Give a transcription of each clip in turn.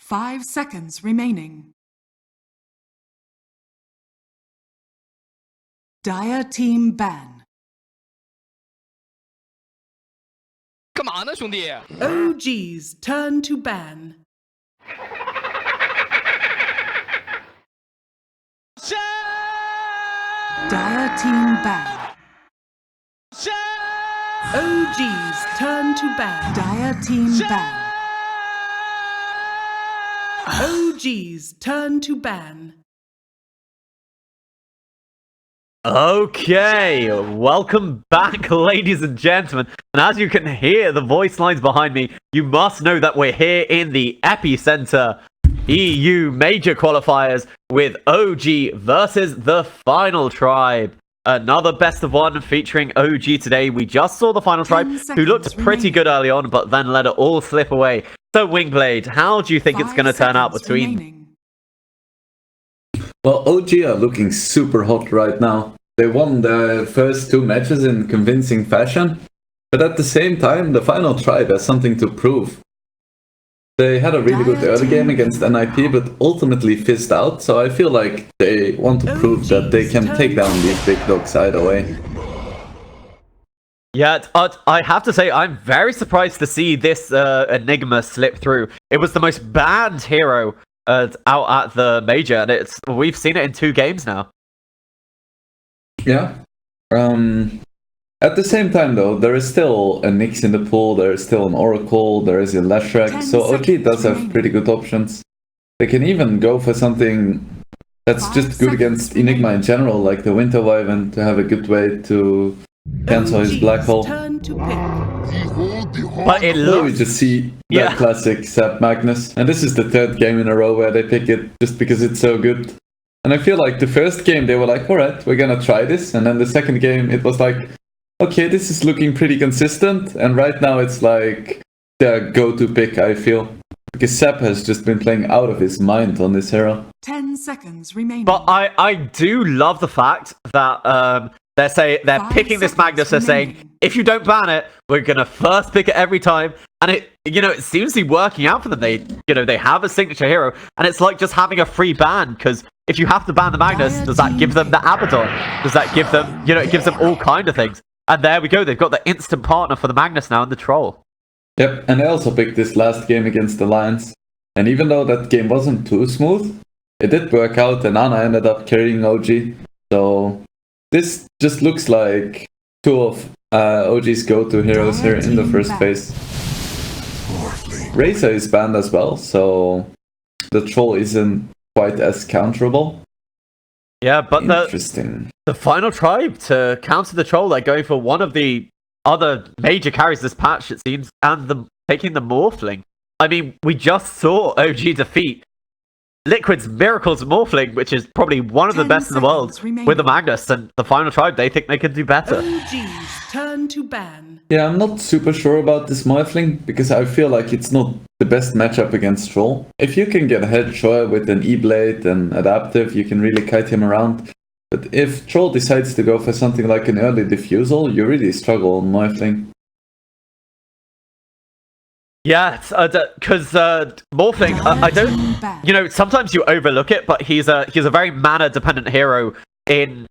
5 seconds remaining. Dire team ban. 干嘛呢，兄弟？ OG's turn to ban. Dire team ban. OG's turn to ban. Dire team ban. OG's turn to ban. Okay, welcome back, ladies and gentlemen. And as you can hear the voice lines behind me, you must know that we're here in the EPICENTER EU major qualifiers with OG versus the Final Tribe. Another best of one featuring OG today. We just saw the Final Tribe, who looked pretty good early on, but then let it all slip away. So, Wingblade, how do you think it's going to turn out between... Well, OG are looking super hot right now. They won the first two matches in convincing fashion, but at the same time, the Final Tribe has something to prove. They had a really good early game against NIP, but ultimately fizzed out, so I feel like they want to prove that they can take down these big dogs either way. Yeah, I have to say, I'm very surprised to see this Enigma slip through. It was the most banned hero out at the major, and we've seen it in 2 games now. Yeah. At the same time, though, there is still a Nyx in the pool, there is still an Oracle, there is a Leshrac, so OG does have pretty good options. They can even go for something that's just good against Enigma in general, like the Winter Wyvern, to have a good way to cancel his black hole. But it looks... we just see that classic Sap Magnus, and this is the 3rd game in a row where they pick it just because it's so good. And I feel like the first game they were like, alright, we're gonna try this, and then the second game it was like, okay, this is looking pretty consistent, and right now it's like their go-to pick, I feel. Because Sap has just been playing out of his mind on this hero. 10 seconds remaining. But I do love the fact that they're picking this Magnus, they're saying, if you don't ban it, we're gonna first pick it every time. And it seems to be working out for them. They have a signature hero, and it's like just having a free ban, because if you have to ban the Magnus, does that give them the Abaddon? Does that give them, it gives them all kind of things. And there we go, they've got the instant partner for the Magnus now in the Troll. Yep, and I also picked this last game against the Lions. And even though that game wasn't too smooth, it did work out, and Ana ended up carrying OG. So this just looks like 2 of OG's go-to heroes here in the first phase. Razor is banned as well, so the Troll isn't quite as counterable. Yeah, but Interesting. The Final Tribe, to counter the Troll, they're going for one of the other major carries this patch, it seems, and taking the Morphling. I mean, we just saw OG defeat Liquid's Miracles Morphling, which is probably one of the best in the world, with the Magnus, and the Final Tribe, they think they can do better. OG's turn to ban. Yeah, I'm not super sure about this Morphling, because I feel like it's not the best matchup against Troll. If you can get ahead, sure, with an E-Blade and Adaptive, you can really kite him around. But if Troll decides to go for something like an early Diffusal, you really struggle on Morphling. Yeah, because Morphling, I don't... sometimes you overlook it, but he's a very mana-dependent hero in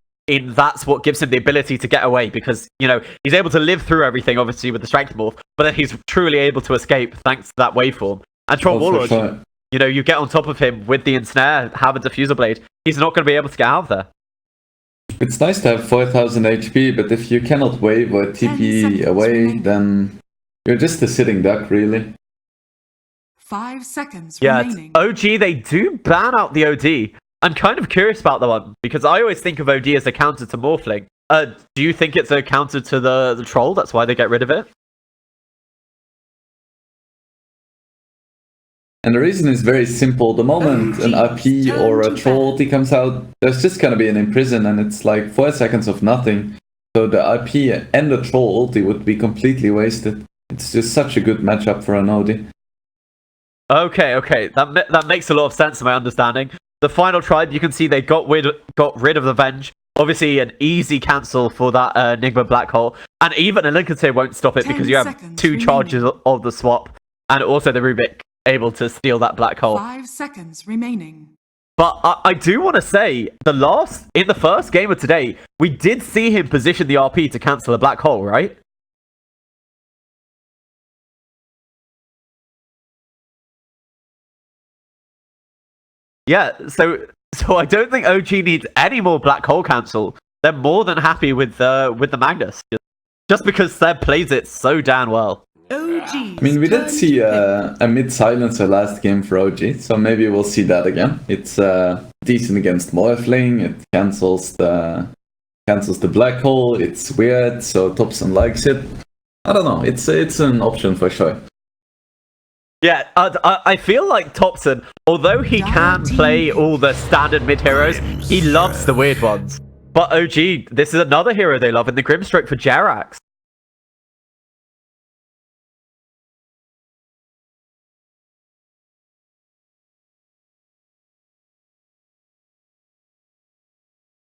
that's what gives him the ability to get away, because, he's able to live through everything, obviously, with the Strength Morph, but then he's truly able to escape thanks to that waveform. And Troll Warlord, sure. You get on top of him with the Ensnare, have a Diffuser Blade, he's not going to be able to get out of there. It's nice to have 4000 HP, but if you cannot wave or TP away, then you're just a sitting duck, really. 5 seconds remaining. OG, they do ban out the OD. I'm kind of curious about that one, because I always think of OD as a counter to Morphling. Do you think it's a counter to the Troll? That's why they get rid of it? And the reason is very simple. The moment an RP or a Troll ulti comes out, there's just gonna be an Imprison, and it's like 4 seconds of nothing. So the RP and the Troll ulti would be completely wasted. It's just such a good matchup for an OD. Okay. That makes a lot of sense in my understanding. The Final Tribe, you can see they got rid of the Venge. Obviously, an easy cancel for that Enigma Black Hole. And even a Lincoln won't stop it, because you have 2 charges of the swap. And also the Rubik able to steal that black hole. 5 seconds remaining. But I do want to say, in the first game of today, we did see him position the RP to cancel a black hole, right? Yeah, so I don't think OG needs any more black hole cancel. They're more than happy with the Magnus, just because Seb plays it so damn well. OG's I mean, we did turn see to pick. a mid silencer last game for OG, so maybe we'll see that again. It's decent against Morphling. It cancels the black hole. It's weird, so Thompson likes it. I don't know. It's an option for sure. Yeah, I feel like Thompson, although he can play all the standard mid heroes, he loves the weird ones. But OG, this is another hero they love in the Grimstroke for Jerax.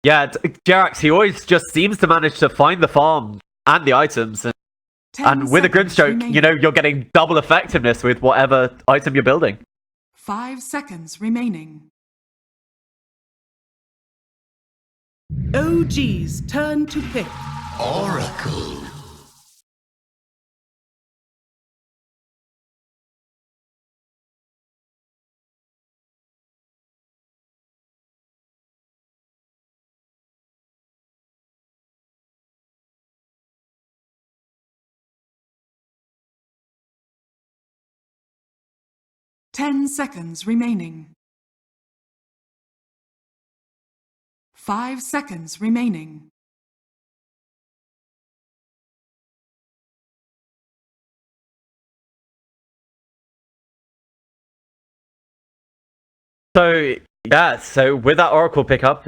Yeah, Jerax, he always just seems to manage to find the farm and the items. And with a Grimstroke, you know, you're getting double effectiveness with whatever item you're building. 5 seconds remaining. OG's turn to pick. Oracle. Ten seconds remaining. 5 seconds remaining. So, yeah, so with that Oracle pickup,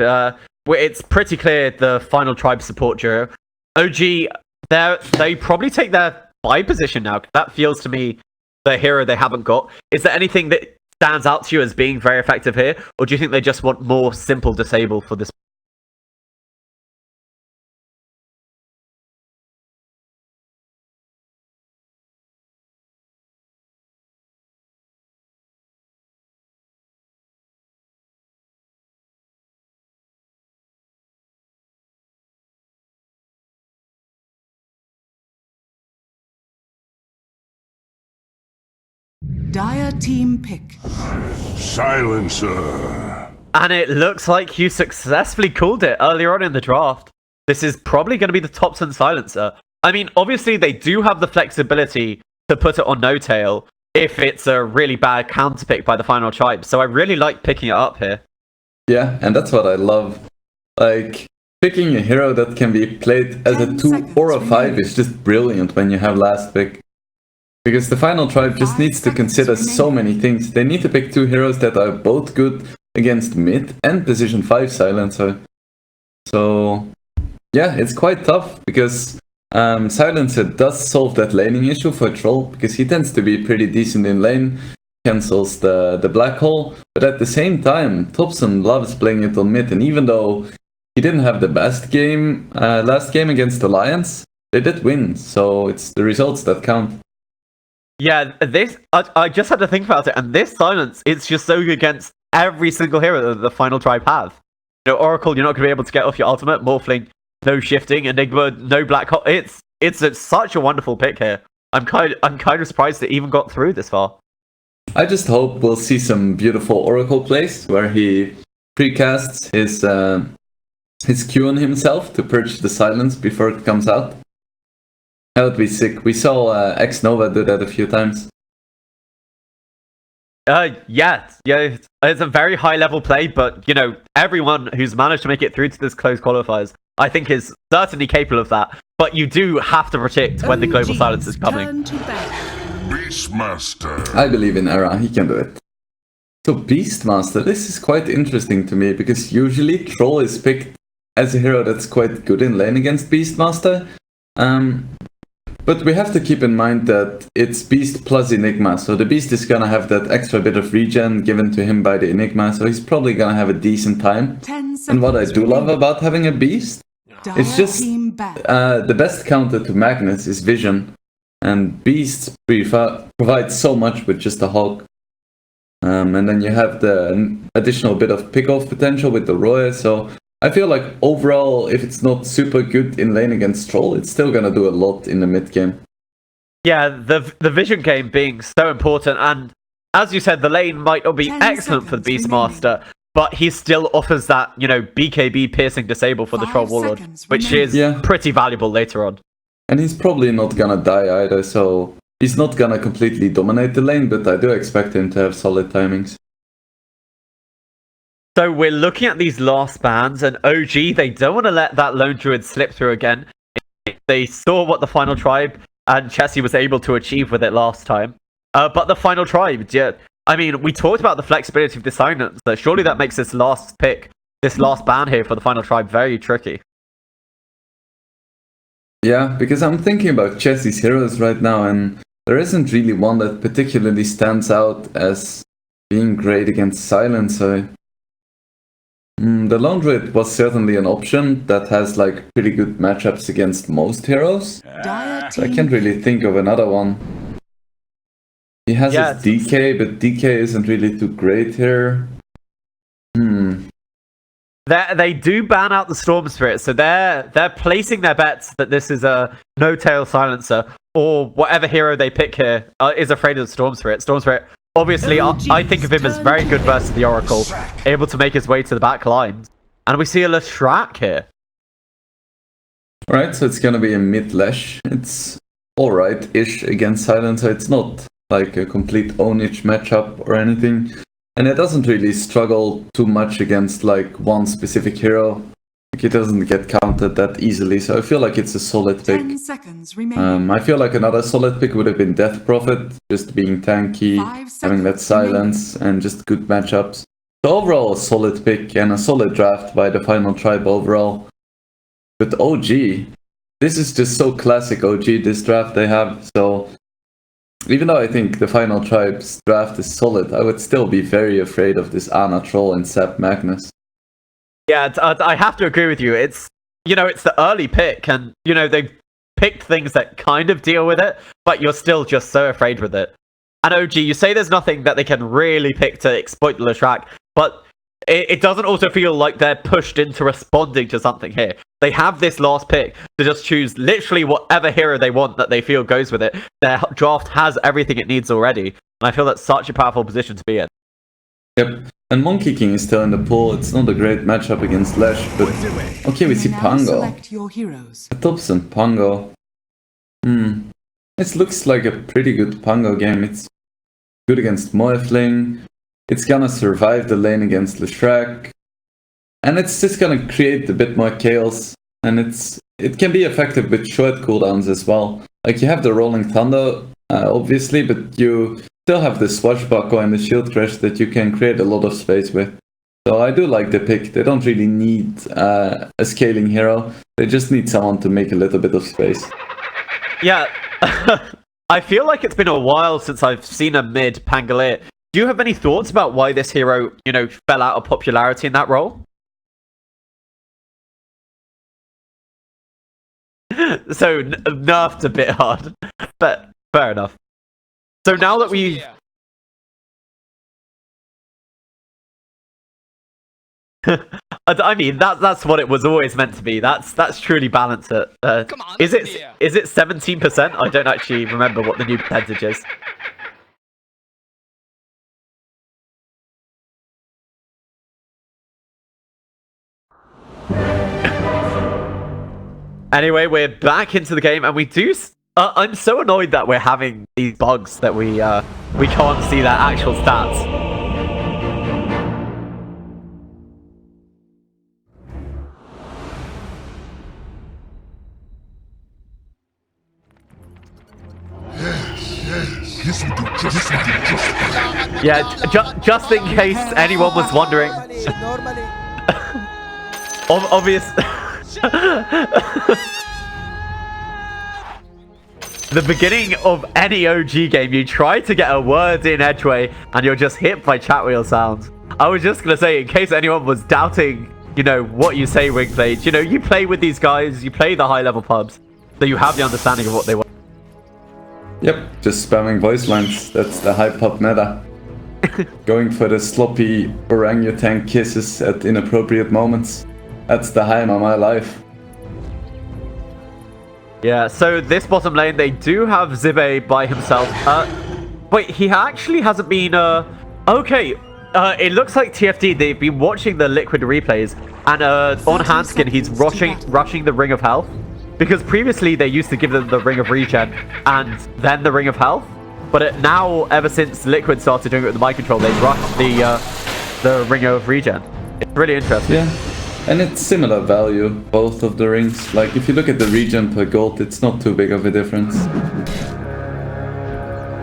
it's pretty clear the final tribe support duo. OG, they probably take their buy position now. That feels to me the hero they haven't got. Is there anything that stands out to you as being very effective here? Or do you think they just want more simple disable for this? Dire team pick. Silencer. And it looks like you successfully called it earlier on in the draft. This is probably going to be the Thompson silencer. I mean, obviously they do have the flexibility to put it on no tail if it's a really bad counter pick by the final tribe. So I really like picking it up here. Yeah, and that's what I love. Like, picking a hero that can be played as a 10 2 seconds or a 5 remaining. is just brilliant when you have last pick. Because the final tribe just 5 needs to seconds consider so remaining. many things. They need to pick 2 heroes that are both good against mid and position 5 silencer. So, yeah, it's quite tough because silencer does solve that laning issue for Troll because he tends to be pretty decent in lane, cancels the black hole, but at the same time, Thompson loves playing it on mid, and even though he didn't have the best game last game against Alliance, they did win, so it's the results that count. Yeah, I just had to think about it, and this silence, it's just so good against every single hero that the final tribe have. You know, Oracle, you're not going to be able to get off your ultimate. Morphling, no shifting. Enigma, no black hole. It's such a wonderful pick here. I'm kind of surprised it even got through this far. I just hope we'll see some beautiful Oracle plays where he precasts his Q on himself to purge the silence before it comes out. That would be sick. We saw X Nova do that a few times. Yeah, it's a very high level play, but you know, everyone who's managed to make it through to this close qualifiers, I think is certainly capable of that. But you do have to predict when the global OG's silence is coming. turn to bat. Beastmaster. I believe in Era, he can do it. So Beastmaster, this is quite interesting to me because usually Troll is picked as a hero that's quite good in lane against Beastmaster. But we have to keep in mind that it's Beast plus Enigma, so the Beast is gonna have that extra bit of regen given to him by the Enigma, so he's probably gonna have a decent time. 10 seconds And what I do love remaining. about having a Beast, Dire it's just team back. the best counter to Magnus is Vision, and Beasts provide so much with just a Hulk. And then you have the additional bit of pick-off potential with the Roy. So I feel like overall, if it's not super good in lane against Troll, it's still gonna do a lot in the mid game. Yeah, the vision game being so important, and as you said, the lane might not be 10 excellent for the seconds Beastmaster, but he still offers that, BKB piercing disable for the 5 Troll Warlord, seconds which remaining. is Yeah. pretty valuable later on. And he's probably not gonna die either, so he's not gonna completely dominate the lane, but I do expect him to have solid timings. So we're looking at these last bans, and OG, they don't want to let that Lone Druid slip through again. They saw what the Final Tribe and Chessie was able to achieve with it last time. But the Final Tribe, yeah, I mean, we talked about the flexibility of the silence, so surely that makes this last pick, this last ban here for the Final Tribe very tricky. Yeah, because I'm thinking about Chessie's heroes right now, and there isn't really one that particularly stands out as being great against silence. The Lone Druid was certainly an option that has like pretty good matchups against most heroes. Dire So I team can't really think of another one. He has Yeah, his DK, but DK isn't really too great here. They do ban out the Storm Spirit, so they're placing their bets that this is a no-tail silencer, or whatever hero they pick here is afraid of the Storm Spirit. Storm Spirit, obviously, I think of him as very good versus the Oracle, able to make his way to the back lines. And we see a Leshrac here. Alright, so it's gonna be a mid-lash. It's alright-ish against Silencer. It's not like a complete ownage matchup or anything. And it doesn't really struggle too much against like one specific hero. Like it doesn't get countered that easily, so I feel like it's a solid pick. 10 seconds remaining. I feel like another solid pick would have been Death Prophet, just being tanky, 5 having that seconds silence, and just good matchups. So overall, a solid pick and a solid draft by the Final Tribe overall. But OG, this is just so classic OG, this draft they have. So even though I think the Final Tribe's draft is solid, I would still be very afraid of this Ana Troll and Sap Magnus. Yeah, I have to agree with you. It's the early pick, and they've picked things that kind of deal with it, but you're still just so afraid with it. And OG, you say there's nothing that they can really pick to exploit the Leshrac, but it doesn't also feel like they're pushed into responding to something here. They have this last pick to just choose literally whatever hero they want that they feel goes with it. Their draft has everything it needs already, and I feel that's such a powerful position to be in. Yep, and Monkey King is still in the pool. It's not a great matchup against Lash, but okay, we see Now Pango. select your heroes. Tops and Pango. This looks like a pretty good Pango game. It's good against Morphling. It's gonna survive the lane against Leshrac. And it's just gonna create a bit more chaos. And it can be effective with short cooldowns as well. Like you have the Rolling Thunder, obviously, but you still have the Swashbuckle and the Shield Crash that you can create a lot of space with. So I do like the pick. They don't really need a scaling hero. They just need someone to make a little bit of space. Yeah, I feel like it's been a while since I've seen a mid Pangolier. Do you have any thoughts about why this hero, fell out of popularity in that role? So, nerfed a bit hard, but fair enough. So now that we... I mean, that's what it was always meant to be. That's truly balanced. Come on, is it 17%? I don't actually remember what the new percentage is. Anyway, we're back into the game, and we do. I'm so annoyed that we're having these bugs that we can't see their actual stats. Yeah, just in case anyone was wondering. Normally. Obvious. The beginning of any OG game, you try to get a word in edgeway, and you're just hit by chat wheel sounds. I was just gonna say, in case anyone was doubting, what you say, Wingblade. You play with these guys, you play the high-level pubs, so you have the understanding of what they want. Yep, just spamming voice lines. That's the high pop meta. Going for the sloppy orangutan kisses at inappropriate moments. That's the high of my life. Yeah, so this bottom lane, they do have Zibe by himself. Wait, he actually hasn't been, okay. It looks like TFT, they've been watching the Liquid replays, and on Hanskin, he's rushing the Ring of Health. Because previously, they used to give them the Ring of Regen, and then the Ring of Health. But now, ever since Liquid started doing it with the mind control, they've rushed the Ring of Regen. It's really interesting. Yeah, and it's similar value, both of the rings. Like, if you look at the regen per gold, it's not too big of a difference.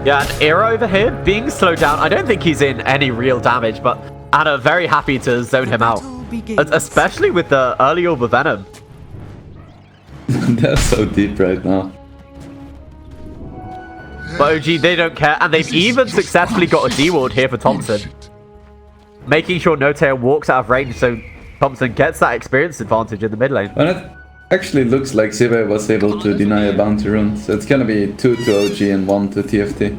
Yeah, and Era over here, being slowed down. I don't think he's in any real damage, but Anna very happy to zone him out. Especially with the early Orb of Venom. They're so deep right now. But OG, they don't care, and they've even successfully got a D-ward here for Thompson. Making sure No-Tail walks out of range, so Thompson gets that experience advantage in the mid lane. And it actually looks like Zibe was able to deny a bounty rune, so it's gonna be 2 to OG and 1 to TFT.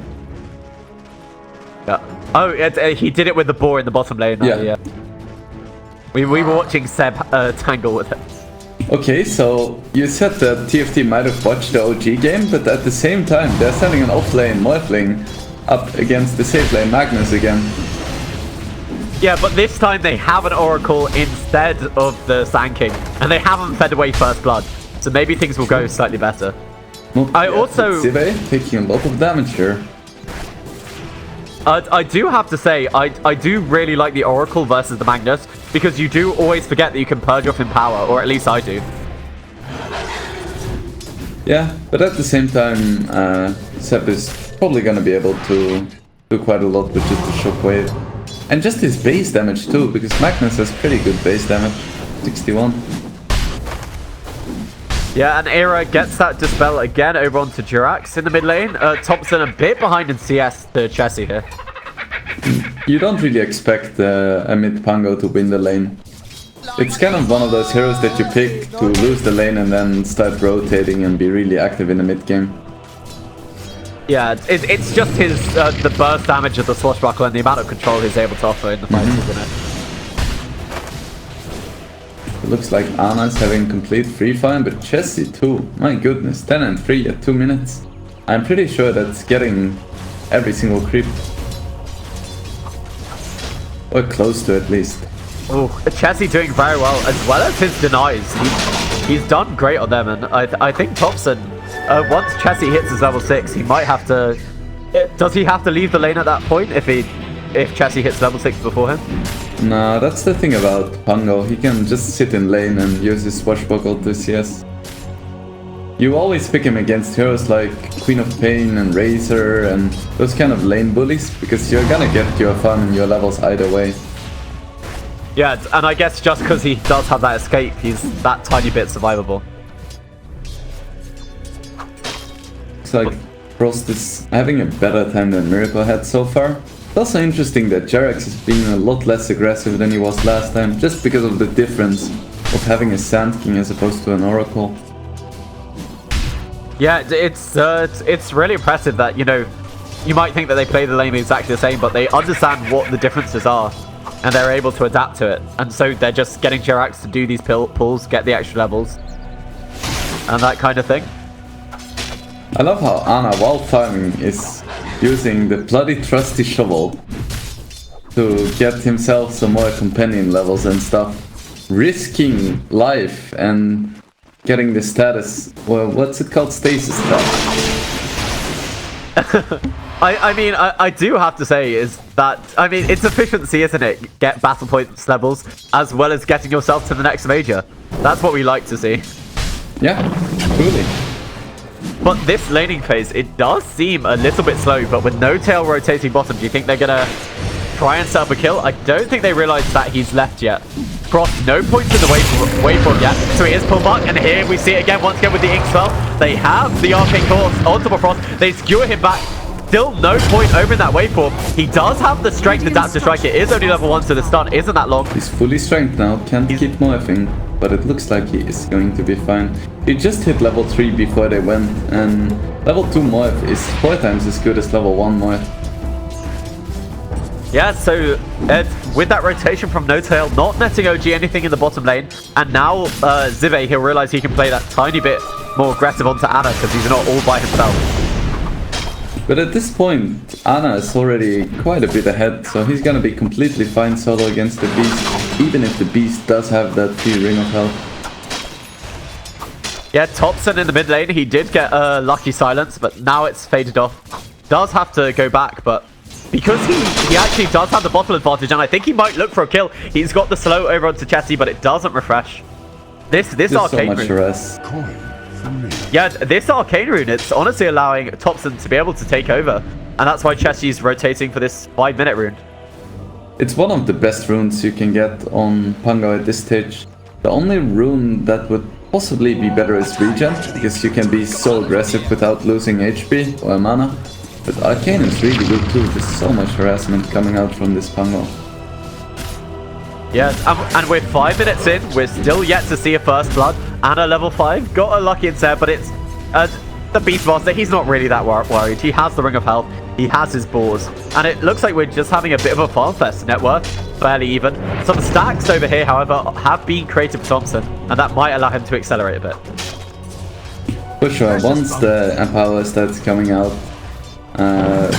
Yeah. Oh, he did it with the boar in the bottom lane. Yeah. We were watching Seb tangle with it. Okay, so you said that TFT might have watched the OG game, but at the same time, they're sending an off-lane Morphling up against the safe lane Magnus again. Yeah, but this time they have an Oracle instead of the Sand King, and they haven't fed away First Blood, so maybe things will go slightly better. I also... Zibe taking a lot of damage here. I do have to say, I do really like the Oracle versus the Magnus, because you do always forget that you can purge off in power, or at least I do. Yeah, but at the same time, Seb is probably gonna be able to do quite a lot with just the shockwave. And just his base damage too, because Magnus has pretty good base damage, 61. Yeah, and Era gets that Dispel again over onto Jirax in the mid lane. Thompson a bit behind in CS to Chessie here. You don't really expect a mid Pango to win the lane. It's kind of one of those heroes that you pick to lose the lane and then start rotating and be really active in the mid game. Yeah, it's just his the burst damage of the Swashbuckle and the amount of control he's able to offer in the fight, isn't it? It looks like Anna's having complete free fire, but Chessie too. My goodness, 10 and 3 at 2 minutes. I'm pretty sure that's getting every single creep. Or close to at least. Oh, Chessie doing very well, as well as his denies. He's done great on them, and I think Thompson, once Chessie hits his level 6, he might have to... Does he have to leave the lane at that point if Chessie hits level 6 before him? Nah, that's the thing about Pango. He can just sit in lane and use his Swashbuckle to CS. You always pick him against heroes like Queen of Pain and Razor and those kind of lane bullies, because you're gonna get your farm and your levels either way. Yeah, and I guess just because he does have that escape, he's that tiny bit survivable. It's like Frost is having a better time than Miracle had so far. It's also interesting that Jirax is being a lot less aggressive than he was last time, just because of the difference of having a Sand King as opposed to an Oracle. Yeah, it's really impressive that, you know, you might think that they play the lane exactly the same, but they understand what the differences are, and they're able to adapt to it. And so they're just getting Jirax to do these pulls, get the extra levels, and that kind of thing. I love how Anna, while farming, is using the bloody trusty shovel to get himself some more companion levels and stuff, risking life and getting the status, well, what's it called, stasis trap. I mean, I do have to say is that, I mean, it's efficiency, isn't it? Get battle points levels, as well as getting yourself to the next major. That's what we like to see. Yeah, truly. But this laning phase, it does seem a little bit slow, but with No-Tail rotating bottom, do you think they're gonna try and set up a kill? I don't think they realize that he's left yet. Frost, no points in the waveform yet, so he is pulled back, and here we see it again, once again with the Ink Spell. They have the Arcane Course on top of Frost, they skewer him back. Still no point over in that waveform. He does have the strength to adapt to strike. It is only level 1, so the stun isn't that long. He's fully strength now, can't keep morphing, but it looks like he is going to be fine. He just hit level 3 before they went, and level 2 morph is 4 times as good as level 1 morph. Yeah, so with that rotation from No-Tail, not netting OG anything in the bottom lane, and now Zive, he'll realize he can play that tiny bit more aggressive onto Ana because he's not all by himself. But at this point, Ana is already quite a bit ahead, so he's gonna be completely fine solo against the Beast, even if the Beast does have that free Ring of Health. Yeah, Thompson in the mid lane, he did get a lucky silence, but now it's faded off. Does have to go back, but because he actually does have the bottle advantage, and I think he might look for a kill. He's got the slow over onto Chessie, but it doesn't refresh. This arcane so much rune. harass. Yeah, this arcane rune, it's honestly allowing Thompson to be able to take over, and that's why Chessie's rotating for this 5-minute rune. It's one of the best runes you can get on Pango at this stage. The only rune that would possibly be better is regen, because you can be so aggressive without losing HP or mana. But Arcane is really good too, just so much harassment coming out from this Pango. Yeah, and we're 5 minutes in, we're still yet to see a first blood. Ana level 5, got a lucky insert, but it's the Beastmaster, he's not really that worried. He has the Ring of Health, he has his boars, and it looks like we're just having a bit of a farm fest. Net worth, fairly even. Some stacks over here, however, have been created for Thompson, and that might allow him to accelerate a bit. For sure, once the Empower starts coming out,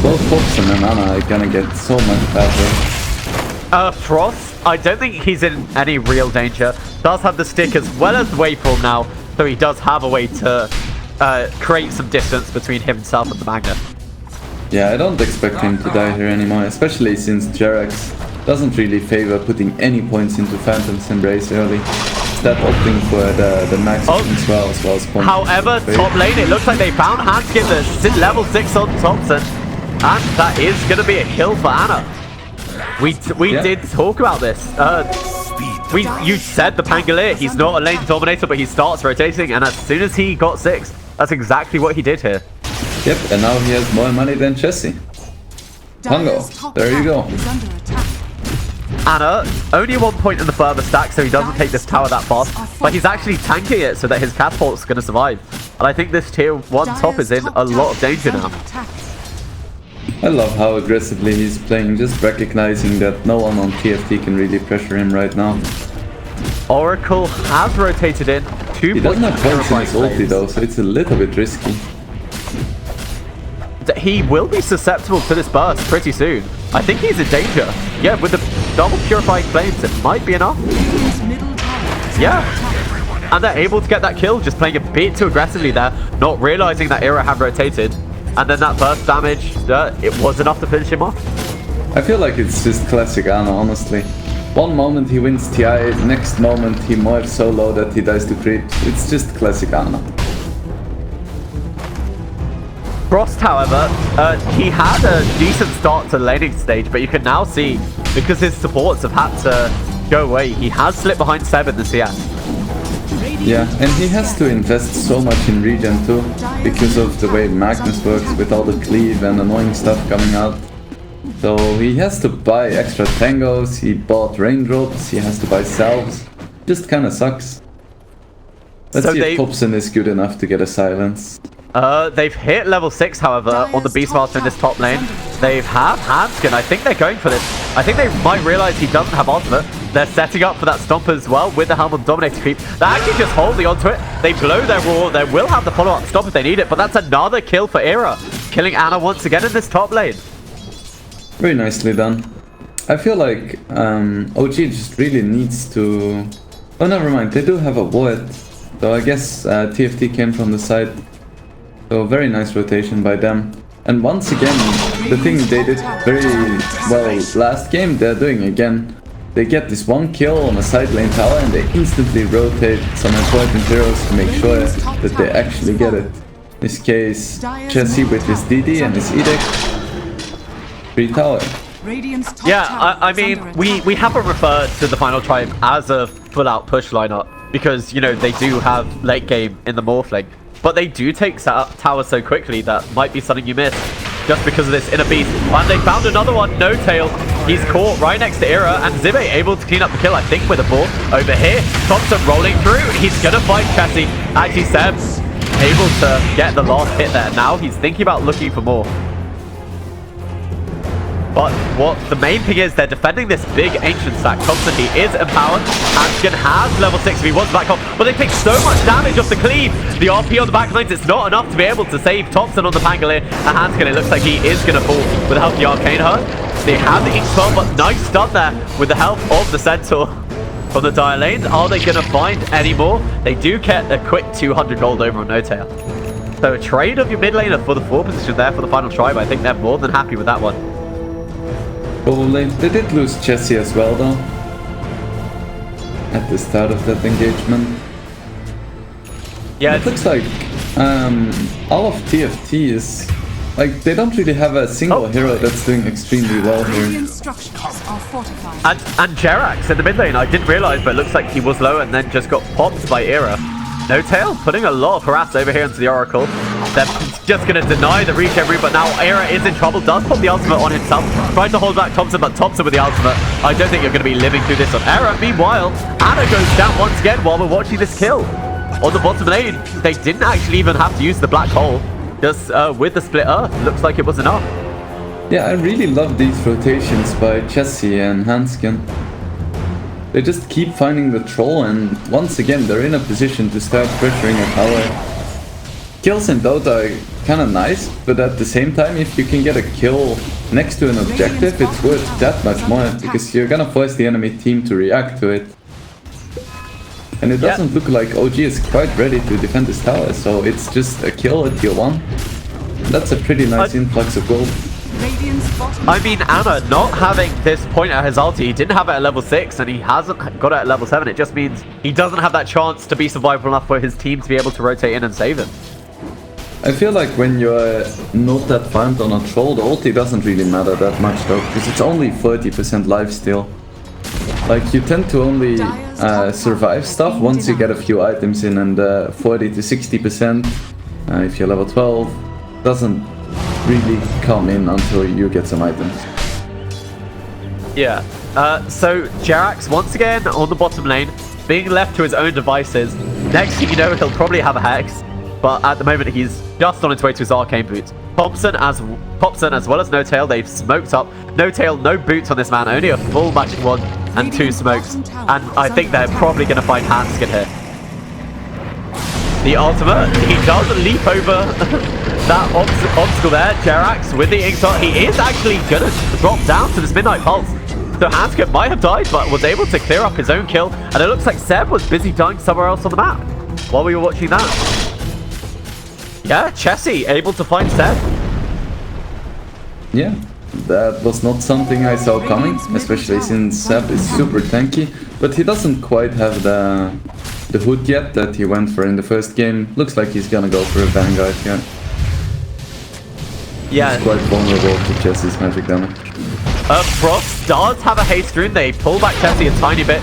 both Thompson and Ana are gonna get so much better. Frost, I don't think he's in any real danger. Does have the stick as well as the waveform now, so he does have a way to create some distance between himself and the Magnet. Yeah, I don't expect him to die here anymore, especially since Jerax doesn't really favor putting any points into Phantom's Embrace early. Instead opting for the max as well as points. However, top lane, it looks like they found Hanskin, the level 6 on Thompson, and that is going to be a kill for Ana. We did talk about this. You said the Pangolier, he's not a lane dominator, but he starts rotating, and as soon as he got 6, that's exactly what he did here. Yep, and now he has more money than Chessie. Pango, there you go. Ana, only 1 point in the further stack, so he doesn't take this tower that fast, but he's actually tanking it so that his catapult's going to survive. And I think this tier 1 top is in a lot of danger now. I love how aggressively he's playing, just recognizing that no one on TFT can really pressure him right now. Oracle has rotated in. 2 He doesn't points have points in his ulti though, so it's a little bit risky. He will be susceptible to this burst pretty soon. I think he's in danger. Yeah, with the double purifying flames, it might be enough. Yeah. And they're able to get that kill, just playing a bit too aggressively there, not realizing that Era had rotated. And then that burst damage, it was enough to finish him off. I feel like it's just classic Ana, honestly. One moment he wins TI, next moment he morphs so low that he dies to creeps. It's just classic Ana. Frost, however, he had a decent start to the laning stage, but you can now see, because his supports have had to go away, he has slipped behind Seb in the CS. Yeah, and he has to invest so much in regen too, because of the way Magnus works with all the cleave and annoying stuff coming out. So he has to buy extra tangos, he bought raindrops, he has to buy salves. Just kinda sucks. Let's see if Thompson is good enough to get a silence. They've hit level 6, however, on the Beastmaster in this top lane. They have Hanskin. I think they're going for this. I think they might realize he doesn't have ultimate. They're setting up for that stomp as well with the Helm of Dominator creep. They're actually just holding onto it. They blow their roar. They will have the follow-up stomp if they need it, but that's another kill for Era, killing Ana once again in this top lane. Very nicely done. I feel like OG just really needs to... Oh, never mind. They do have a ward. So I guess TFT came from the side. So very nice rotation by them. And once again, the thing they did very well last game, they're doing again. They get this one kill on a side lane tower and they instantly rotate some important heroes to make sure that they actually get it. In this case, Chessie with his DD and his Edict. Free tower. Yeah, I mean, we haven't referred to the Final Tribe as a full-out push lineup because, you know, they do have late game in the Morph lane. But they do take towers so quickly that might be something you miss just because of this inner beast. And they found another one, No-Tail. He's caught right next to Era, and Zive able to clean up the kill, I think, with a ball. Over here, Thompson rolling through. He's gonna find Chessie. Actually, Seb's able to get the last hit there. Now he's thinking about looking for more. But what the main thing is, they're defending this big ancient stack. Thompson, he is empowered. Hanskin has level 6 if he wants back up, but they take so much damage off the cleave. The RP on the back lines, it's not enough to be able to save Thompson on the Pangolier. And Hanskin, it looks like he is going to fall with the help of the Arcane Hurt. They have the Ink Spell, but nice stun there with the help of the Centaur from the Dire lanes. Are they going to find any more? They do get a quick 200 gold over on No Tail. So a trade of your mid laner for the 4 position there for the final try, but I think they're more than happy with that one. Probably. They did lose Jesse as well, though. At the start of that engagement. Yeah, it looks like all of TFT is... Like, they don't really have a single hero that's doing extremely well here. Radiant structures are fortified. And Jerax in the mid lane, I didn't realize, but it looks like he was low and then just got popped by Era. No Tail putting a lot of harass over here into the Oracle. They're just going to deny the recovery, but now Era is in trouble. Does put the ultimate on himself. Tried to hold back Thompson, but Thompson with the ultimate. I don't think you're going to be living through this on Era. Meanwhile, Anna goes down once again while we're watching this kill. On the bottom lane, they didn't actually even have to use the black hole. Just with the split earth, looks like it was enough. Yeah, I really love these rotations by Jesse and Hanskin. They just keep finding the troll, and once again they're in a position to start pressuring a tower. Kills in Dota are kinda nice, but at the same time, if you can get a kill next to an objective, it's worth that much more, because you're gonna force the enemy team to react to it. And it doesn't look like OG is quite ready to defend this tower, so it's just a kill at tier 1. That's a pretty nice influx of gold. I mean, Anna not having this point at his ulti, he didn't have it at level 6 and he hasn't got it at level 7. It just means he doesn't have that chance to be survivable enough for his team to be able to rotate in and save him. I feel like when you're not that farmed on a troll, the ulti doesn't really matter that much though, because it's only 40% lifesteal. Like, you tend to only survive stuff once you get a few items in, and 40 to 60% if you're level 12 doesn't really come in until you get some items. Yeah. So Jerax once again on the bottom lane, being left to his own devices. Next thing you know, he'll probably have a Hex, but at the moment he's just on his way to his Arcane Boots. Thompson as well as No Tail, they've smoked up. No Tail, no boots on this man, only a full magic wand and 2 smokes. And I think they're probably going to find Hanskin here. The ultimate, he does leap over that obstacle there. Jerax with the ink shot, he is actually going to drop down to this Midnight Pulse. So Hanskin might have died, but was able to clear up his own kill. And it looks like Seb was busy dying somewhere else on the map while we were watching that. Yeah, Chessie able to find Seb. Yeah, that was not something I saw coming, especially since Seb is super tanky, but he doesn't quite have the hood yet that he went for in the first game. Looks like he's gonna go for a Vanguard here. Yeah. He's quite vulnerable to Chessie's magic damage. Frost does have a haste rune. They pull back Chessie a tiny bit.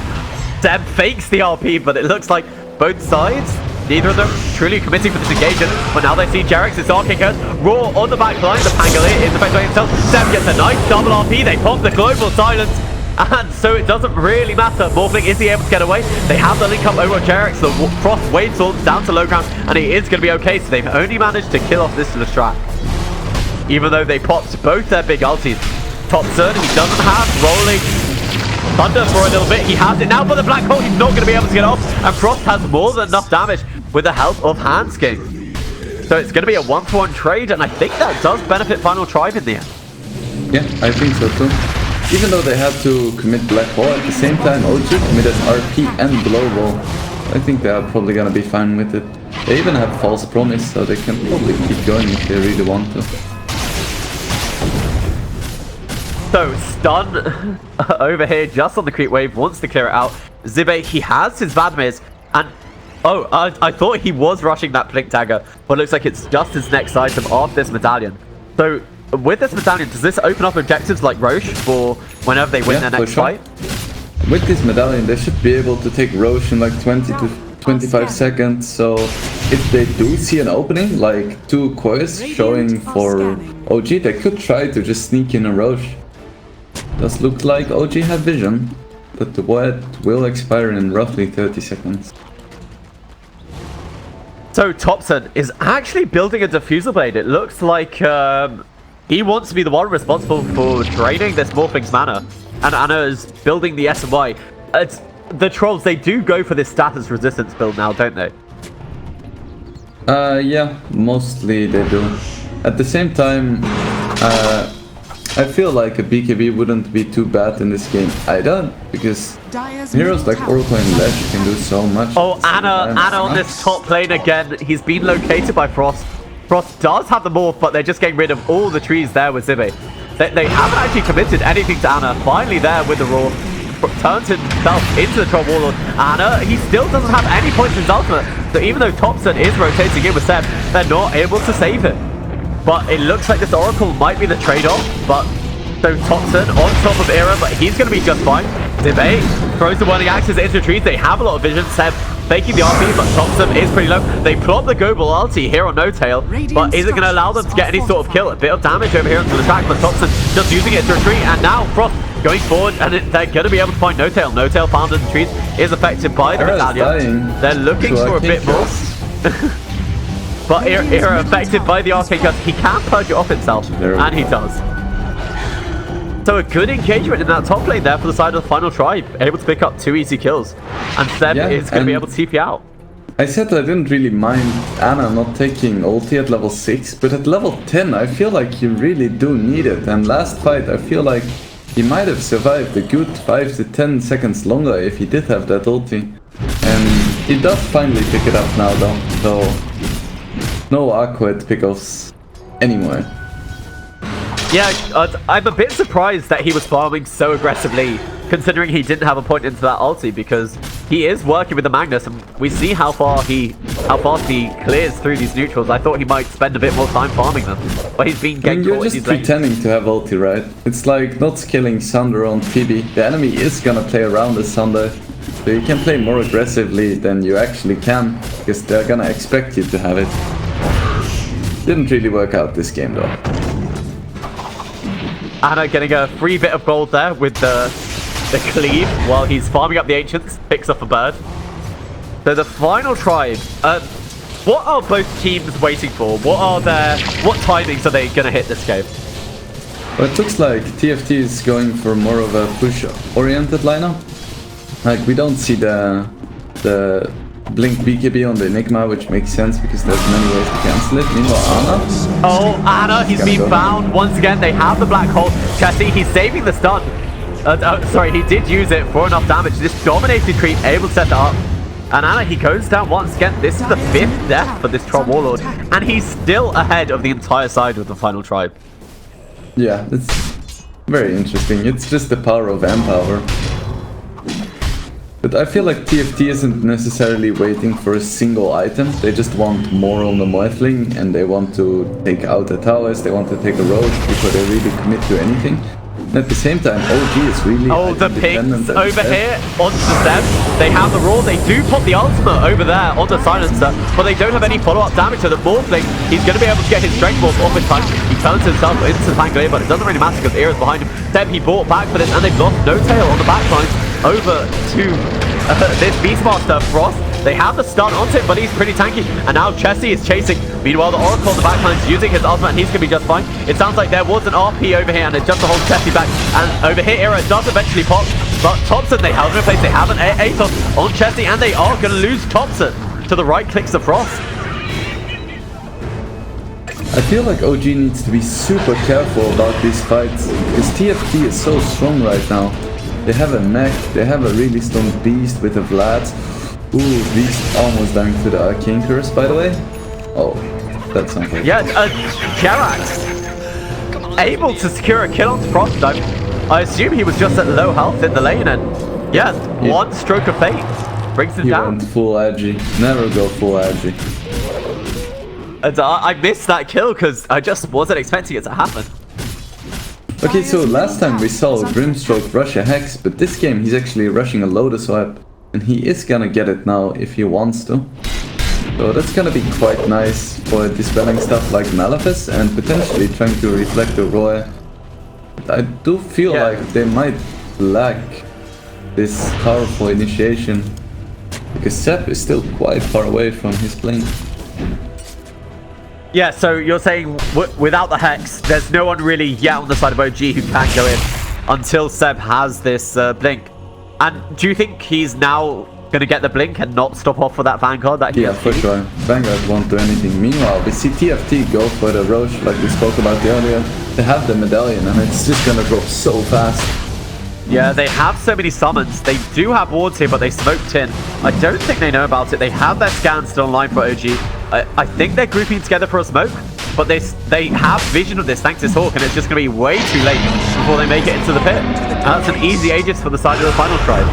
Seb fakes the RP, but it looks like both sides, neither of them truly committing for this engagement. But now they see Jerax's Arcane Curse. Raw on the back line. The Pangolier is the best way himself. Seb gets a nice double RP. They pop the global silence. And so it doesn't really matter. Morphling, is he able to get away? They have the link up over Jerax. The Frost Wave Sword down to low ground. And he is going to be okay. So they've only managed to kill off this Lestrak. Even though they popped both their big ultis. Thompson, he doesn't have rolling thunder for a little bit. He has it now, but the black hole, he's not going to be able to get off. And Frost has more than enough damage with the help of Hanskin. So it's going to be a 1-for-1 trade, and I think that does benefit Final Tribe in the end. Yeah, I think so too. Even though they had to commit black hole, at the same time OG committed RP and global. I think they are probably going to be fine with it. They even have false promise, so they can probably keep going if they really want to. So, stun over here just on the creep wave, wants to clear it out. Zibe, he has his Vadmirs, and oh, I thought he was rushing that Blink Dagger, but it looks like it's just his next item after this medallion. So, with this medallion, does this open up objectives like Roche for whenever they win their next fight? With this medallion, they should be able to take Roche in like 20 to 25 seconds, so if they do see an opening, like 2 cores showing for OG, they could try to just sneak in a Roche. Does look like OG have vision, but the word will expire in roughly 30 seconds. So Thompson is actually building a diffuser blade. It looks like He wants to be the one responsible for draining this Morphing's mana. And Anna is building the SMY. It's the trolls, they do go for this status resistance build now, don't they? Yeah, mostly they do. At the same time, I feel like a BKB wouldn't be too bad in this game either, because heroes like Oracle and Ledge can do so much. Oh, Anna on this top lane again. He's been located by Frost. Frost does have the morph, but they're just getting rid of all the trees there with Zibby. They haven't actually committed anything to Anna. Finally there with the Raw. Turns himself into the Troll Warlord. Anna, he still doesn't have any points in his ultimate. So even though Thompson is rotating in with Seb, they're not able to save him. But it looks like this Oracle might be the trade-off. But so Thompson on top of Era, but he's going to be just fine. Zibby throws the warning axes into trees. They have a lot of vision. Seb faking the RP, but Thompson is pretty low. They plot the global ulti here on No Tail, but is it going to allow them to get any sort of kill? A bit of damage over here onto the track, but Thompson just using it to retreat, and now Frost going forward, and they're going to be able to find No Tail. No Tail found in the trees is affected by the medallion. They're looking for a bit more. But Era affected by the arcane cut. He can purge it off himself, and he does. So a good engagement in that top lane there for the side of the final tribe. Able to pick up 2 easy kills. And Seb is going to be able to TP out. I said I didn't really mind Anna not taking ulti at level 6, but at level 10 I feel like you really do need it. And last fight I feel like he might have survived a good 5 to 10 seconds longer if he did have that ulti. And he does finally pick it up now though, so no awkward pickoffs anymore. Yeah, I'm a bit surprised that he was farming so aggressively, considering he didn't have a point into that ulti, because he is working with the Magnus, and we see how fast he clears through these neutrals. I thought he might spend a bit more time farming them, but he's been getting you're caught just in these lanes. pretending to have ulti, right? It's like not skilling Sunder on Phoebe. The enemy is gonna play around the Sunder, so you can play more aggressively than you actually can, because they're gonna expect you to have it. Didn't really work out this game though. Anna getting a free bit of gold there with the cleave while he's farming up the Ancients, picks up a bird. So the final tribe, what are both teams waiting for? What timings are they going to hit this game? Well, it looks like TFT is going for more of a push-oriented lineup. Like, we don't see the Blink BKB on the Enigma, which makes sense because there's many ways to cancel it. Meanwhile, Anna? Oh, Anna, he's been found once again. They have the black hole. Chessie, he's saving the stun. Sorry, he did use it for enough damage. This dominated creep able to set that up. And Anna, he goes down once again. This is the 5th death for this Troll Warlord. And he's still ahead of the entire side with the final tribe. Yeah, it's very interesting. It's just the power of Empower. But I feel like TFT isn't necessarily waiting for a single item. They just want more on the Morphling, and they want to take out the towers, they want to take a road before they really commit to anything. And at the same time, OG is really the pings over here onto the Seb. They have the Raw, they do pop the ultimate over there on the Silencer, but they don't have any follow-up damage, so the Morphling, he's going to be able to get his Strength Morph off his time. He turns himself into the Pangolier, but it doesn't really matter because Era's behind him. Seb, he bought back for this, and they've lost No Tail on the backline over to this Beastmaster Frost. They have the stun onto him, but he's pretty tanky. And now Chessie is chasing. Meanwhile, the Oracle on the backline is using his ultimate, and he's going to be just fine. It sounds like there was an RP over here, and it's just to hold Chessie back. And over here, Era does eventually pop. But Thompson, they have him in place. They have an Aethos on Chessie, and they are going to lose Thompson to the right clicks of Frost. I feel like OG needs to be super careful about these fights, because TFT is so strong right now. They have a mech, they have a really strong beast with a Vlad. Ooh, beast almost dying to the Arcane Curse, by the way. Oh, that's something. Yeah, Jerax able to secure a kill on Frost. I assume he was just at low health in the lane, and yeah, one stroke of fate brings him down. Went full edgy. Never go full edgy. And I missed that kill because I just wasn't expecting it to happen. Okay, so last time we saw Grimstroke rush a Hex, but this game he's actually rushing a Lotus Swipe, and he is gonna get it now if he wants to. So that's gonna be quite nice for dispelling stuff like Malefus and potentially trying to reflect the Roy. I do feel like they might lack this powerful initiation, because Sep is still quite far away from his plane. Yeah, so you're saying without the Hex, there's no one really yet on the side of OG who can go in until Seb has this Blink. And do you think he's now going to get the Blink and not stop off for that Vanguard? Yeah, for sure. Vanguard won't do anything. Meanwhile, we see TFT go for the Roche like we spoke about earlier. They have the medallion and it's just going to drop so fast. Yeah, they have so many summons. They do have wards here, but they smoked in. I don't think they know about it. They have their scans still online for OG. I think they're grouping together for a smoke, but they have vision of this thanks to this Hawk, and it's just going to be way too late before they make it into the pit. And that's an easy Aegis for the side of the final tribe.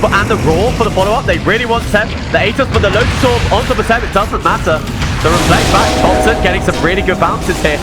And the Raw for the follow-up, they really want Seb. The Aegis, but the Lotus Orb onto the Seb, it doesn't matter. The reflect back, Thompson getting some really good bounces here.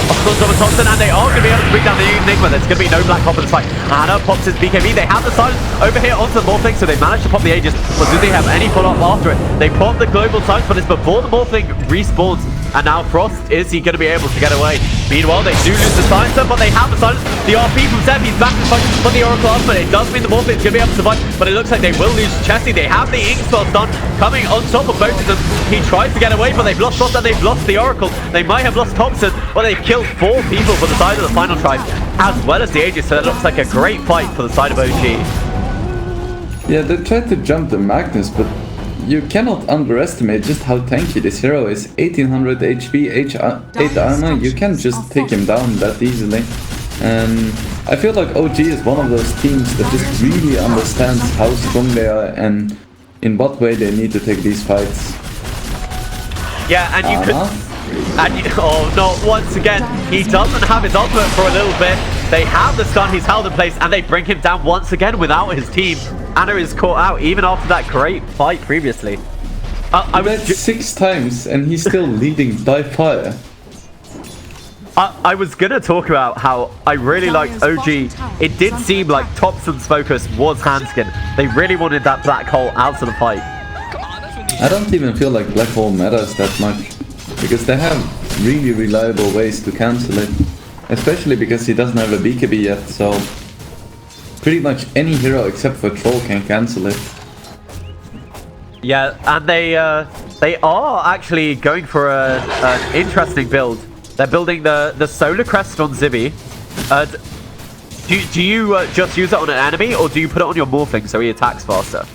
Of course, over Thompson, and they are going to be able to bring down the Enigma. There's going to be no Black Hop in this fight. Anna pops his BKB. They have the silence over here onto the Morphling, so they managed to pop the Aegis. But do they have any follow-up after it? They pop the global silence, but it's before the Morphling respawns. And now Frost, is he going to be able to get away? Meanwhile, they do lose the silencer, but they have the silence. The RP from Seb, he's back to fight for the Oracle Ultimate. It does mean the Morphling's going to be able to survive, but it looks like they will lose Chessie. They have the Ink Spell stun coming on top of both of them. He tries to get away, but they've lost Frost and they've lost the Oracle. They might have lost Thompson, but they've killed 4 people for the side of the final tribe, as well as the Aegis, so it looks like a great fight for the side of OG. Yeah, they tried to jump the Magnus, but you cannot underestimate just how tanky this hero is. 1800 HP, 8 armor, you can't just take him down that easily. And I feel like OG is one of those teams that just really understands how strong they are and in what way they need to take these fights. Yeah, and you could... oh no, once again, he doesn't have his ultimate for a little bit. They have the stun, he's held in place, and they bring him down once again without his team. Anna is caught out, even after that great fight previously. I was 6 times, and he's still leading by fire. I was gonna talk about how I really liked OG. It did seem like Thompson's focus was Handskin. They really wanted that black hole out of the fight. I don't even feel like black hole matters that much, because they have really reliable ways to cancel it. Especially because he doesn't have a BKB yet, so pretty much any hero except for Troll can cancel it. Yeah, and they are actually going for an interesting build. They're building the Solar Crest on Zibby. Do you just use it on an enemy, or do you put it on your Morphling so he attacks faster?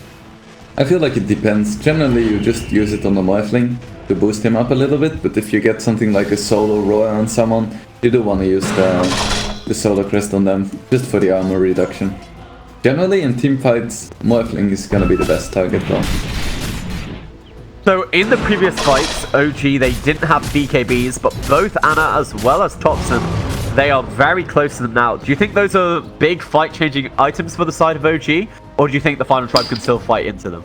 I feel like it depends. Generally, you just use it on the Morphling to boost him up a little bit, but if you get something like a solo roar on someone, you do want to use the Solar Crest on them, just for the armor reduction. Generally, in team fights, Morphling is gonna be the best target though. So, in the previous fights, OG, they didn't have BKBs, but both Anna as well as Thompson, they are very close to them now. Do you think those are big fight-changing items for the side of OG, or do you think the final tribe can still fight into them?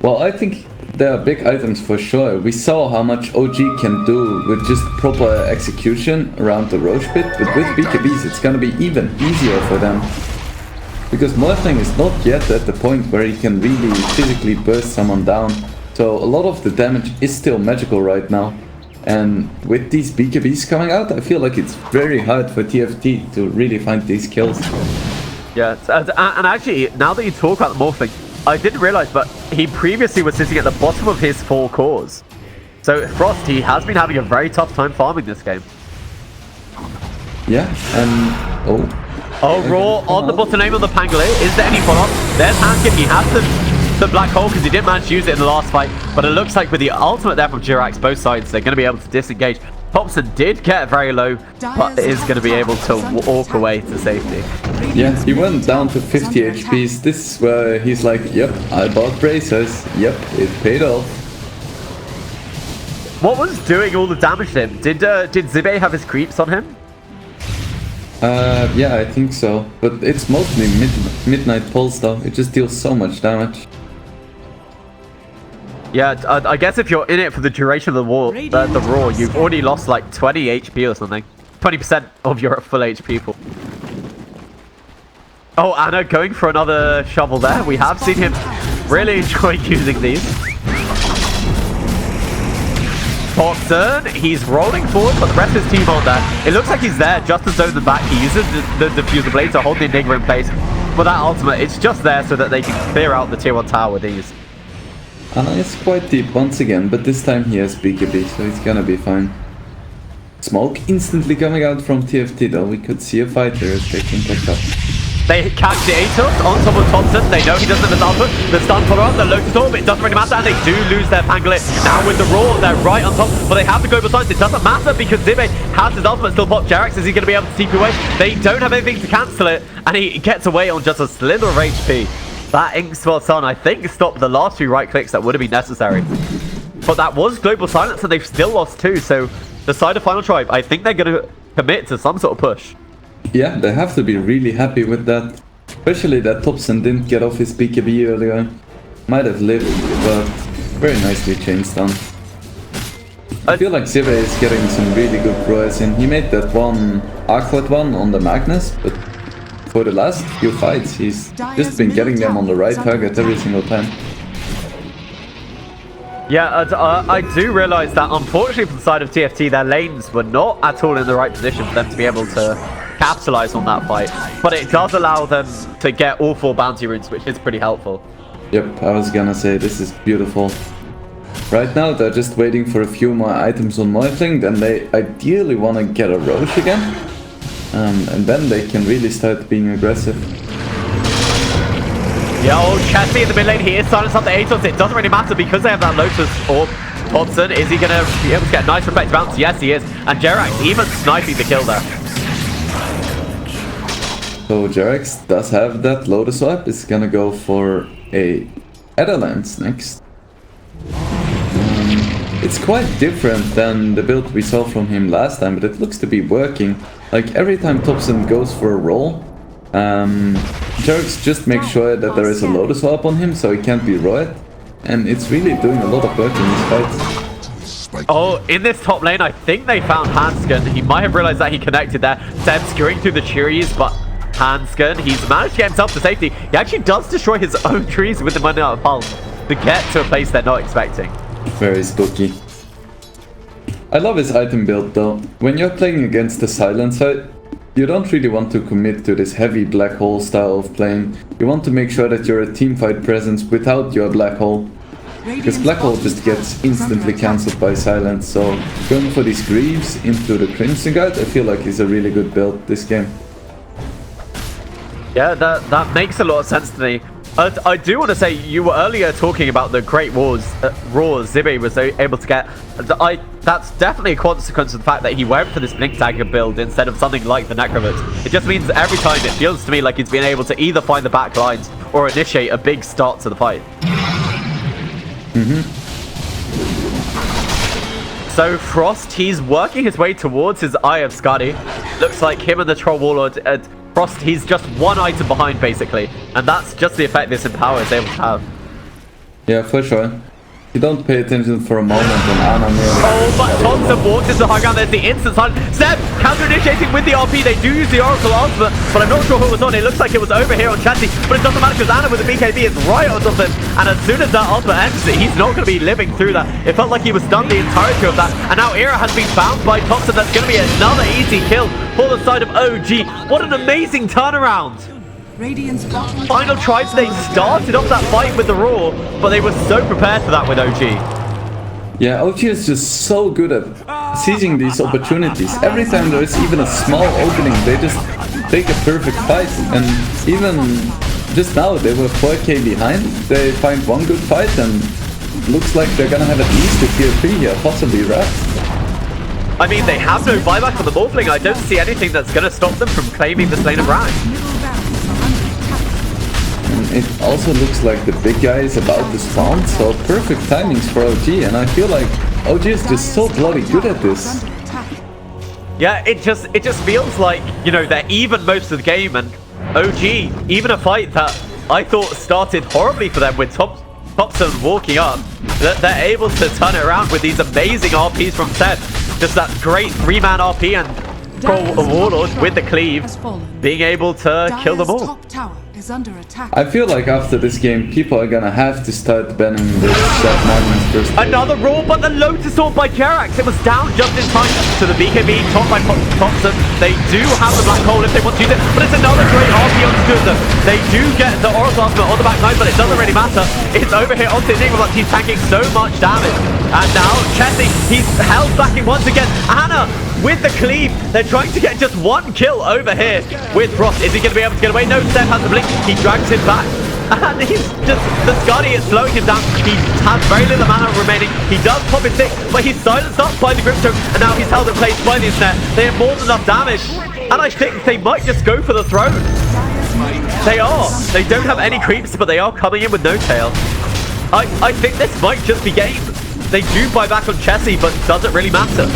Well, I think they are big items for sure. We saw how much OG can do with just proper execution around the Roche pit, but with BKBs it's gonna be even easier for them. Because Morphling is not yet at the point where he can really physically burst someone down. So a lot of the damage is still magical right now. And with these BKBs coming out, I feel like it's very hard for TFT to really find these kills. Yeah, and actually, now that you talk about the Morphling, I didn't realize, but he previously was sitting at the bottom of his 4 cores. So Frost, he has been having a very tough time farming this game. Yeah, and Raw on the bottom name of the Pangolin. Is there any follow-up? There's Hanskin. He has the black hole because he didn't manage to use it in the last fight. But it looks like with the ultimate there from Jirax, both sides, they're going to be able to disengage. Thompson did get very low, but is going to be able to walk away to safety. Yeah, he went down to 50 HPs. This is where he's like, yep, I bought bracers. Yep, it paid off. What was doing all the damage to him? Did Zibe have his creeps on him? Yeah, I think so. But it's mostly Midnight Pulse though. It just deals so much damage. Yeah, I guess if you're in it for the duration of the war, the Raw, you've already lost like 20 HP or something. 20% of your full HP pool. Oh, Anna going for another shovel there. We have seen him really enjoy using these. Thompson, he's rolling forward, but the rest of his team aren't there. It looks like he's there just to zone them back. He uses the Diffuser Blade to hold the Enigma in place. But that ultimate, it's just there so that they can clear out the tier 1 tower with these. Ana is quite deep once again, but this time he has BKB, so he's gonna be fine. Smoke instantly coming out from TFT though. We could see a fight here if they can catch up. They catch the Atos on top of Thompson. They know he doesn't have his output. The stun follow up, the Lotus Orb, it doesn't really matter, and they do lose their Pangolin. Now with the Raw, they're right on top, but they have the global signs. It doesn't matter because Zibe has his ultimate still popped. Jerax, is he going to be able to TP away? They don't have anything to cancel it, and he gets away on just a slither of HP. That Ink Spot on, I think, stopped the last few right clicks that would have been necessary. But that was global silence, and they've still lost two, so the side of Final Tribe, I think they're going to commit to some sort of push. Yeah, they have to be really happy with that. Especially that Thompson didn't get off his BKB earlier. Might have lived, but very nicely chain stun. I feel like Zive is getting some really good throws in. He made that one awkward one on the Magnus, but for the last few fights, he's just been getting them on the right target every single time. Yeah, I do realize that unfortunately from the side of TFT, their lanes were not at all in the right position for them to be able to capitalize on that fight. But it does allow them to get all 4 bounty runes, which is pretty helpful. Yep, I was gonna say this is beautiful. Right now they're just waiting for a few more items on Morphling, then they ideally want to get a Roche again. And then they can really start being aggressive. Yeah, old Chassis in the mid lane, he is silenced up the Atos. It doesn't really matter because they have that Lotus Orb. Thompson, is he going to be able to get a nice reflect bounce? Yes, he is. And Jerax even sniping the kill there. So Jerax does have that Lotus Orb. Is gonna go for a Adderlands next. It's quite different than the build we saw from him last time, but it looks to be working. Like every time Thompson goes for a roll, Jerax just makes sure that there is a Lotus Orb on him so he can't be roiled. And it's really doing a lot of work in these fights. Oh, in this top lane, I think they found Hansken. He might have realized that he connected there. Seb skewing through the trees, but Hansken, he's managed to get himself to safety. He actually does destroy his own trees with the money out of pulse to get to a place they're not expecting. Very spooky. I love his item build though. When you're playing against the Silencer, you don't really want to commit to this heavy black hole style of playing. You want to make sure that you're a teamfight presence without your black hole. Because black hole just gets instantly cancelled by silence, so going for these Greaves into the Crimson Guard I feel like is a really good build this game. Yeah, that makes a lot of sense to me. I do want to say, you were earlier talking about the Great Wars, Roars Zibe was able to get. That's definitely a consequence of the fact that he went for this Blink Dagger build instead of something like the Necrovert. It just means that every time it feels to me like he's been able to either find the back lines or initiate a big start to the fight. So Frost, he's working his way towards his Eye of Skadi. Looks like him and the Troll Warlord. Frost, he's just one item behind, basically. And that's just the effect this Empower is able to have. Yeah, for sure. You don't pay attention for a moment when Ana nearly... Oh, but Thompson walks into the high ground. There's the instant silence. Seb, counter-initiating with the RP. They do use the Oracle ultimate, but I'm not sure who it was on. It looks like it was over here on Chanty, but it doesn't matter because Ana with the BKB is right on top of him. And as soon as that ultimate ends, he's not going to be living through that. It felt like he was stunned the entirety of that. And now Era has been found by Thompson. That's going to be another easy kill for the side of OG. What an amazing turnaround. Final Tribe, they started off that fight with the Raw, but they were so prepared for that with OG. Yeah, OG is just so good at seizing these opportunities. Every time there is even a small opening, they just take a perfect fight. And even just now, they were 4k behind. They find one good fight and looks like they're gonna have at least a tier 3 here, possibly Wrath. I mean, they have no buyback on the Morphling. I don't see anything that's going to stop them from claiming this lane of rank. It also looks like the big guy is about to spawn, so perfect timings for OG, and I feel like OG is just so bloody good at this. Yeah, it just feels like, you know, they're even most of the game, and OG, even a fight that I thought started horribly for them with Thompson walking up, that they're able to turn it around with these amazing RPs from Seb. Just that great 3-man RP and Troll Warlord with the cleave, being able to kill them all. is under attack. I feel like after this game, people are gonna have to start banning this Magnus first. Another roll, but the Lotus Orb by Jerax. It was down just in time to the BKB, top by Thompson. They do have the Black Hole if they want to use it, but it's another great RP onto them. They do get the Aura's Ultimate on the back line, but it doesn't really matter. It's over here onto Enigma, but he's tanking so much damage. And now, Chessie, he's held backing once again. Anna with the cleave. They're trying to get just one kill over here with Frost. Is he going to be able to get away? No, Steph has the blink. He drags him back. And he's just, the Scotty is slowing him down. He has very little mana remaining. He does pop his stick, but he's silenced up by the Grimstone, and now he's held in place by the Snare. They have more than enough damage, and I think they might just go for the throne. They are. They don't have any creeps, but they are coming in with no tail. I think this might just be game. They do buy back on Chessie, but doesn't really matter.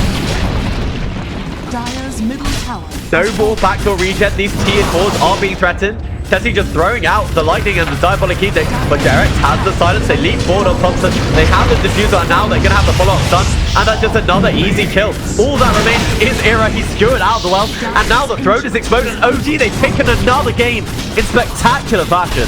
Dire's middle tower. No more backdoor regen. These tier 4s are being threatened. Chessie just throwing out the lightning and the diabolic edict, but Derek has the silence. They leap forward on Thompson. They have the diffuser, and now they're going to have the follow-up stun, and that's just another easy kill. All that remains is Era. He's skewered out of the well, and now the throne is exploded. OG, they've taken another game in spectacular fashion.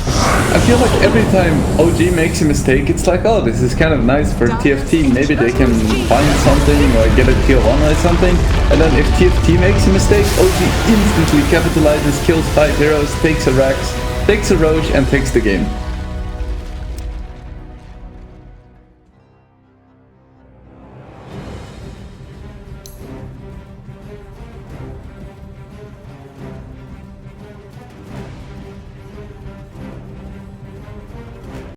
I feel like every time OG makes a mistake, it's like, oh, this is kind of nice for TFT. Maybe they can find something or get a tier 1 or something. And then if TFT makes a mistake, OG instantly capitalizes, kills 5 heroes, takes a Rax, takes a Roche, and takes the game.